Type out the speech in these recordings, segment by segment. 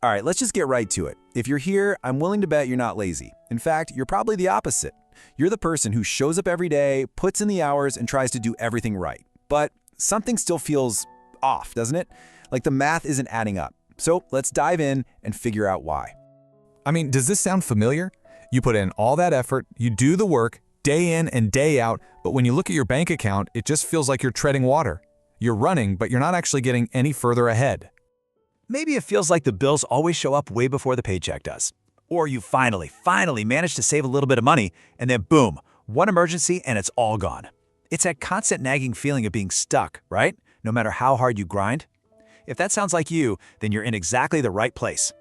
All right, let's just get right to it. If you're here, I'm willing to bet you're not lazy. In fact, you're probably the opposite. You're the person who shows up every day, puts in the hours, and tries to do everything right. But something still feels off, doesn't it? Like the math isn't adding up. So let's dive in and figure out why. I mean, does this sound familiar? You put in all that effort, you do the work, day in and day out, but when you look at your bank account, it just feels like you're treading water. You're running, but you're not actually getting any further ahead. Maybe it feels like the bills always show up way before the paycheck does. Or you finally manage to save a little bit of money, and then boom, one emergency and it's all gone. It's that constant nagging feeling of being stuck, right? No matter how hard you grind. If that sounds like you, then you're in exactly the right place.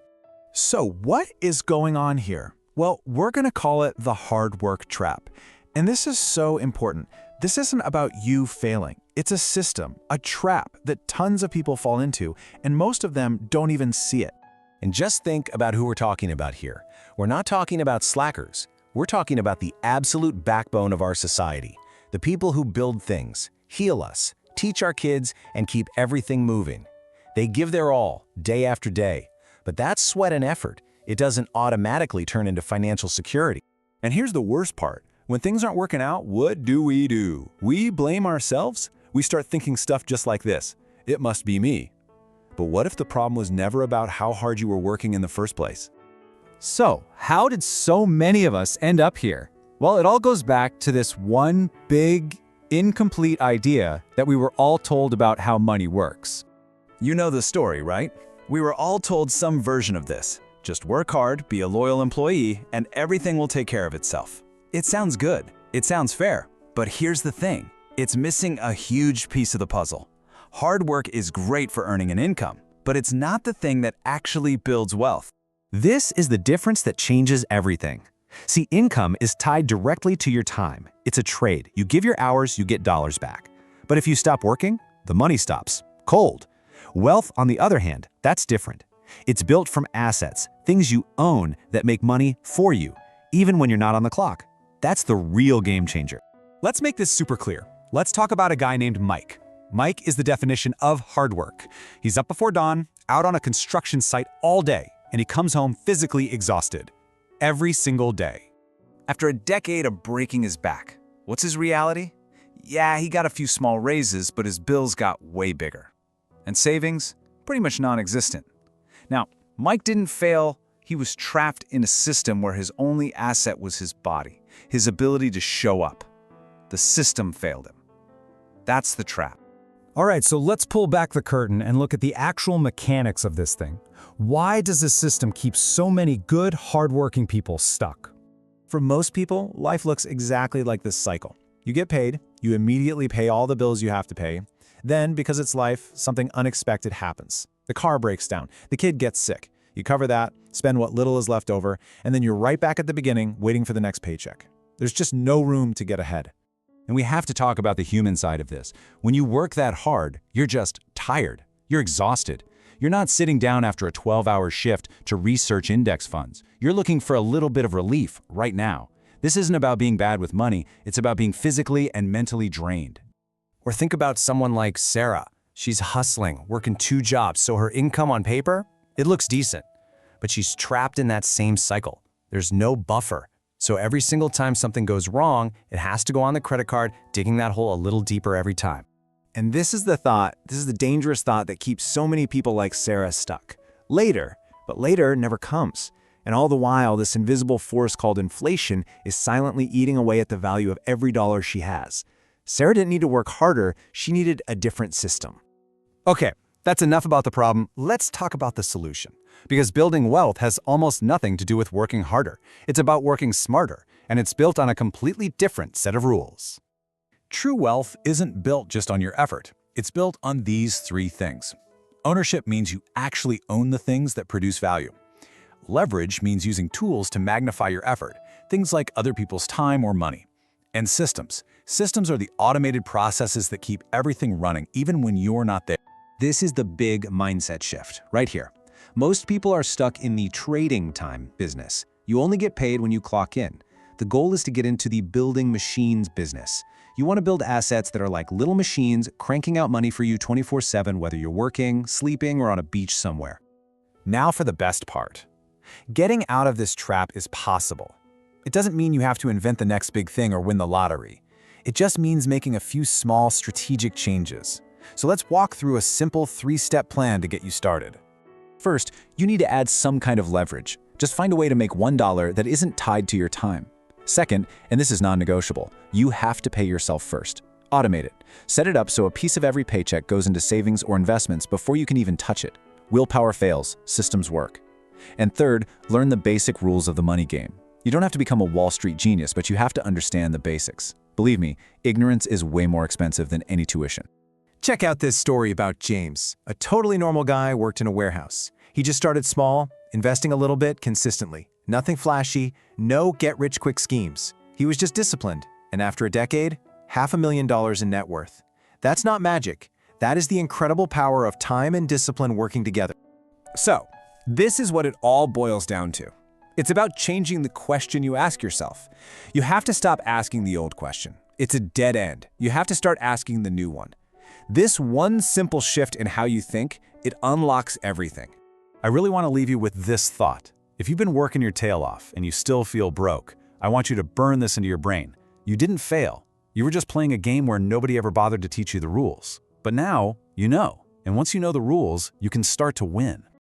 So what is going on here? Well, we're going to call it the hard work trap. And this is so important. This isn't about you failing. It's a system, a trap that tons of people fall into, and most of them don't even see it. And just think about who we're talking about here. We're not talking about slackers. We're talking about the absolute backbone of our society. The people who build things, heal us, teach our kids, and keep everything moving. They give their all, day after day. But that sweat and effort, it doesn't automatically turn into financial security. And here's the worst part. When things aren't working out, what do? We blame ourselves. We start thinking stuff just like this. It must be me. But what if the problem was never about how hard you were working in the first place? So, how did so many of us end up here? Well, it all goes back to this one big, incomplete idea that we were all told about how money works. You know the story, right? We were all told some version of this. Just work hard, be a loyal employee, and everything will take care of itself. It sounds good. It sounds fair. But here's the thing. It's missing a huge piece of the puzzle. Hard work is great for earning an income, but it's not the thing that actually builds wealth. This is the difference that changes everything. See, income is tied directly to your time. It's a trade. You give your hours, you get dollars back. But if you stop working, the money stops. Cold. Wealth, on the other hand, that's different. It's built from assets, things you own that make money for you, even when you're not on the clock. That's the real game changer. Let's make this super clear. Let's talk about a guy named Mike. Mike is the definition of hard work. He's up before dawn, out on a construction site all day, and he comes home physically exhausted. Every single day. After a decade of breaking his back, what's his reality? Yeah, he got a few small raises, but his bills got way bigger. And savings? Pretty much non-existent. Now, Mike didn't fail. He was trapped in a system where his only asset was his body, his ability to show up. The system failed him. That's the trap. All right, so let's pull back the curtain and look at the actual mechanics of this thing. Why does this system keep so many good, hardworking people stuck? For most people, life looks exactly like this cycle. You get paid, you immediately pay all the bills you have to pay. Then, because it's life, something unexpected happens. The car breaks down, the kid gets sick. You cover that, spend what little is left over, and then you're right back at the beginning, waiting for the next paycheck. There's just no room to get ahead. And we have to talk about the human side of this. When you work that hard, you're just tired. You're exhausted. You're not sitting down after a 12-hour shift to research index funds. You're looking for a little bit of relief right now. This isn't about being bad with money. It's about being physically and mentally drained. Or think about someone like Sarah. She's hustling, working 2 jobs, so her income on paper, it looks decent. But she's trapped in that same cycle. There's no buffer. So every single time something goes wrong, it has to go on the credit card, digging that hole a little deeper every time. And this is the dangerous thought that keeps so many people like Sarah stuck. Later, but later never comes. And all the while, this invisible force called inflation is silently eating away at the value of every dollar she has. Sarah didn't need to work harder, she needed a different system. Okay, that's enough about the problem. Let's talk about the solution. Because building wealth has almost nothing to do with working harder. It's about working smarter, and it's built on a completely different set of rules. True wealth isn't built just on your effort. It's built on these 3 things. Ownership means you actually own the things that produce value. Leverage means using tools to magnify your effort, things like other people's time or money. And systems. Systems are the automated processes that keep everything running even when you're not there. This is the big mindset shift, right here. Most people are stuck in the trading time business. You only get paid when you clock in. The goal is to get into the building machines business. You want to build assets that are like little machines cranking out money for you 24/7, whether you're working, sleeping, or on a beach somewhere. Now for the best part. Getting out of this trap is possible. It doesn't mean you have to invent the next big thing or win the lottery. It just means making a few small strategic changes. So let's walk through a simple 3-step plan to get you started. First, you need to add some kind of leverage. Just find a way to make $1 that isn't tied to your time. Second, and this is non-negotiable, you have to pay yourself first. Automate it. Set it up so a piece of every paycheck goes into savings or investments before you can even touch it. Willpower fails, systems work. And third, learn the basic rules of the money game. You don't have to become a Wall Street genius, but you have to understand the basics. Believe me, ignorance is way more expensive than any tuition. Check out this story about James, a totally normal guy worked in a warehouse. He just started small, investing a little bit consistently. Nothing flashy, no get-rich-quick schemes. He was just disciplined, and after a decade, $500,000 in net worth. That's not magic. That is the incredible power of time and discipline working together. So, this is what it all boils down to. It's about changing the question you ask yourself. You have to stop asking the old question. It's a dead end. You have to start asking the new one. This one simple shift in how you think, it unlocks everything. I really want to leave you with this thought. If you've been working your tail off and you still feel broke, I want you to burn this into your brain. You didn't fail. You were just playing a game where nobody ever bothered to teach you the rules. But now, you know. And once you know the rules, you can start to win.